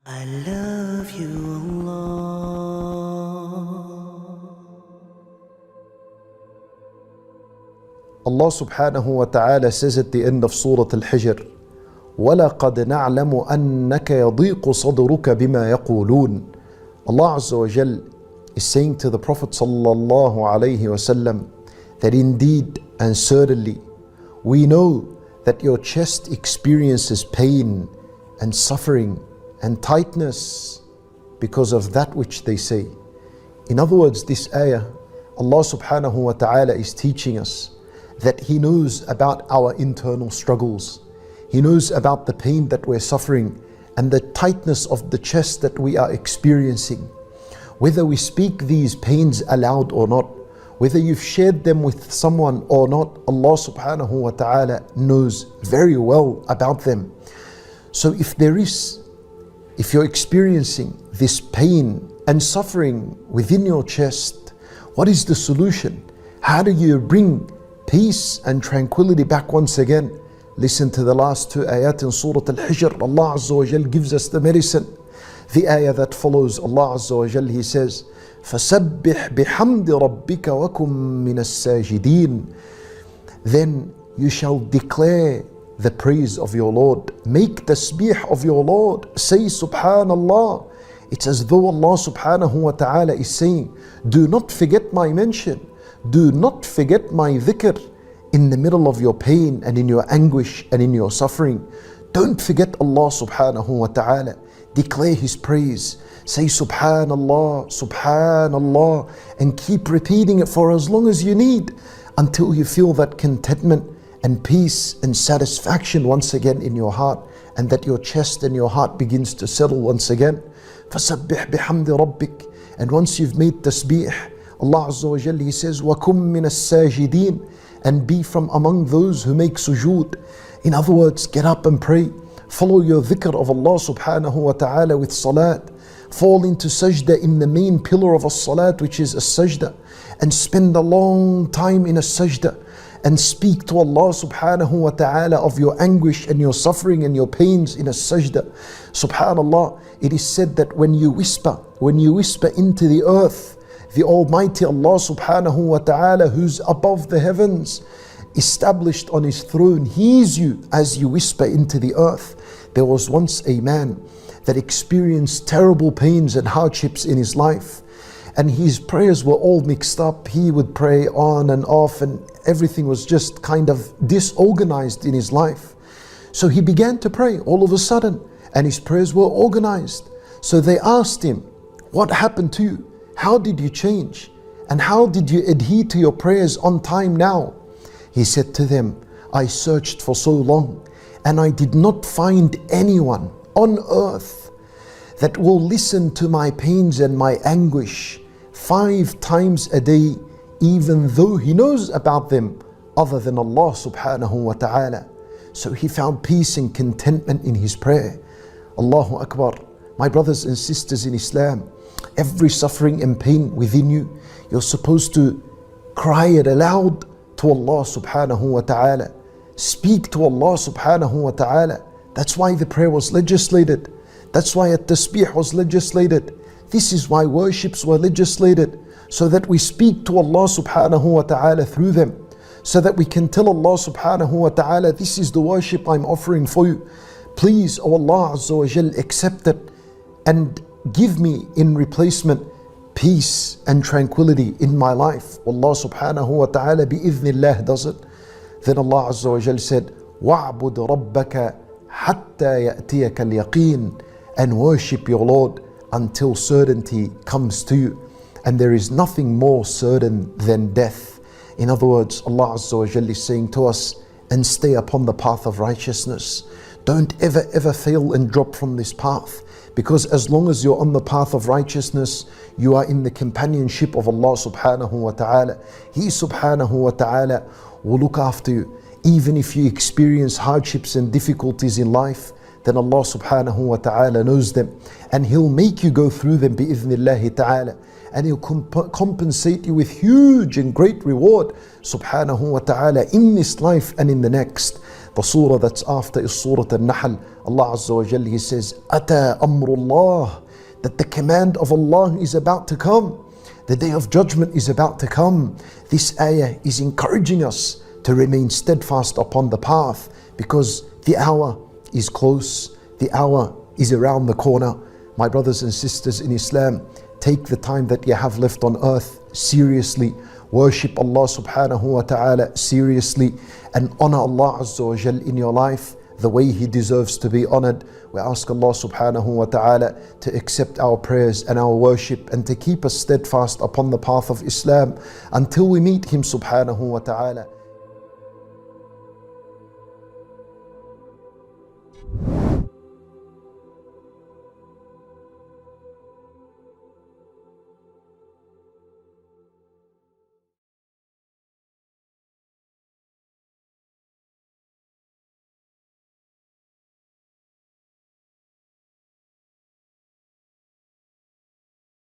I love you, Allah. Allah subhanahu wa ta'ala says at the end of Surah Al-Hijr, وَلَقَدْ نَعْلَمُ أَنَّكَ يَضِيقُ صَدْرُكَ بِمَا يَقُولُونَ. Allah Azza wa Jal is saying to the Prophet sallallahu alayhi wasallam that indeed and certainly we know that your chest experiences pain and suffering and tightness because of that which they say. In other words, this ayah, Allah subhanahu wa ta'ala is teaching us that He knows about our internal struggles. He knows about the pain that we're suffering and the tightness of the chest that we are experiencing. Whether we speak these pains aloud or not, whether you've shared them with someone or not, Allah subhanahu wa ta'ala knows very well about them. So if you're experiencing this pain and suffering within your chest, what is the solution? How do you bring peace and tranquility back once again? Listen to the last two ayat in Surah Al-Hijr. Allah Azza wa Jal gives us the medicine. The ayah that follows, Allah Azza wa Jal, He says, فَسَبِّحْ بِحَمْدِ رَبِّكَ وَكُمْ مِنَ السَّاجِدِينَ. Then you shall declare the praise of your Lord. Make tasbih of your Lord. Say Subhanallah. It's as though Allah subhanahu wa ta'ala is saying, do not forget my mention. Do not forget my dhikr in the middle of your pain and in your anguish and in your suffering. Don't forget Allah subhanahu wa ta'ala. Declare His praise. Say Subhanallah, Subhanallah, and keep repeating it for as long as you need until you feel that contentment and peace and satisfaction once again in your heart, and that your chest and your heart begins to settle once again. فَسَبِّحْ بِحَمْدِ رَبِّكَ. And once you've made tasbih, Allah Azza wa Jalla, He says, وَكُمْ مِنَ السَّاجِدِينَ. And be from among those who make sujood. In other words, get up and pray. Follow your dhikr of Allah subhanahu wa ta'ala with salat. Fall into sajda in the main pillar of a salat, which is a sajda, and spend a long time in a sajda and speak to Allah subhanahu wa ta'ala of your anguish and your suffering and your pains in a sajda. Subhanallah, it is said that when you whisper into the earth, the Almighty Allah subhanahu wa ta'ala, who's above the heavens, established on His throne, hears you as you whisper into the earth. There was once a man that experienced terrible pains and hardships in his life, and his prayers were all mixed up. He would pray on and off, and everything was just kind of disorganized in his life. So he began to pray all of a sudden, and his prayers were organized. So they asked him, what happened to you? How did you change? And how did you adhere to your prayers on time now? He said to them, I searched for so long, and I did not find anyone on earth that will listen to my pains and my anguish 5 times a day, even though he knows about them, other than Allah subhanahu wa ta'ala. So he found peace and contentment in his prayer. Allahu Akbar. My brothers and sisters in Islam, every suffering and pain within you, you're supposed to cry it aloud to Allah subhanahu wa ta'ala. Speak to Allah subhanahu wa ta'ala. That's why the prayer was legislated. That's why at-tasbih was legislated. This is why worships were legislated, so that we speak to Allah subhanahu wa ta'ala through them, so that we can tell Allah subhanahu wa ta'ala, this is the worship I'm offering for you. Please, O Allah Azza wa Jal, accept it and give me in replacement peace and tranquility in my life. Allah subhanahu wa ta'ala bi-idhnillah does it. Then Allah Azza wa Jal said, وَعْبُدْ رَبَّكَ حَتَّى يَأْتِيَكَ الْيَقِينَ. And worship your Lord until certainty comes to you. And there is nothing more certain than death. In other words, Allah Azza wa Jalla is saying to us, and stay upon the path of righteousness. Don't ever fail and drop from this path. Because as long as you're on the path of righteousness, you are in the companionship of Allah subhanahu wa ta'ala. He subhanahu wa ta'ala will look after you. Even if you experience hardships and difficulties in life, then Allah subhanahu wa ta'ala knows them, and He'll make you go through them bi-idhnillahi ta'ala, and He'll compensate you with huge and great reward subhanahu wa ta'ala in this life and in the next. The surah that's after is Surah Al-Nahl. Allah Azza wa Jal, He says, Ata amrullah, that the command of Allah is about to come. The day of judgment is about to come. This ayah is encouraging us to remain steadfast upon the path, because the hour is close. The hour is around the corner. My brothers and sisters in Islam, take the time that you have left on earth seriously. Worship Allah subhanahu wa ta'ala seriously, and honor Allah Azza wa Jal in your life the way He deserves to be honored. We ask Allah subhanahu wa ta'ala to accept our prayers and our worship, and to keep us steadfast upon the path of Islam until we meet Him subhanahu wa ta'ala.